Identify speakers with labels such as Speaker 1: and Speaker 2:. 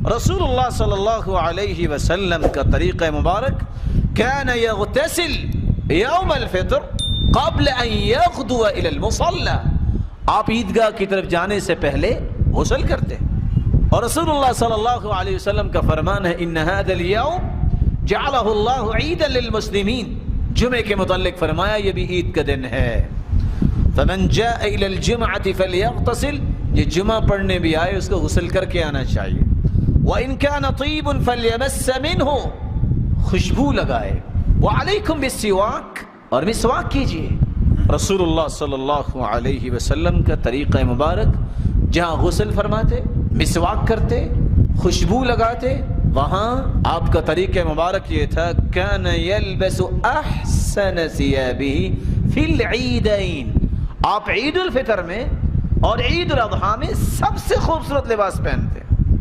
Speaker 1: रसूलुल्लाह सल्लल्लाहु अलैहि वसल्लम का तरीक़ा मुबारक कान यग़तसिल यौम अल-फ़ित्र क़ब्ल अन यग़दुव इला अल-मुसल्ला। आप ईदगाह की तरफ जाने से पहले गुस्ल करते। और रसूलुल्लाह सल्लल्लाहु अलैहि वसल्लम का फरमान है इन्न हाज़ल यौम जअलहु अल्लाहु ईदन लिल-मुस्लिमीन। जुमे के मुतल्लिक़ फरमाया ये भी ईद का दिन है। फ़मन जाअ इला अल-जुमअति फ़लयग़तसिल, ये जुमा पढ़ने भी आए उसको गुस्ल करके आना चाहिए। व इन कान तीबुन फ़लयमस्स मिन्हु, खुशबू लगाए। व अलैकुम बिस्सिवाक, और मिसवाक कीजिए। रसूलुल्लाह सल्लल्लाहु अलैहि वसल्लम का तरीक़ा मुबारक जहाँ गुस्ल फरमाते, मिसवाक करते, खुशबू लगाते, वहाँ आपका तरीक़ा मुबारक ये था कान यल्बसु अहसन सियाबिही फिल ईदैन। आप ईद उल फितर में और ईद उल अज़हा में सबसे खूबसूरत लिबास पहनते।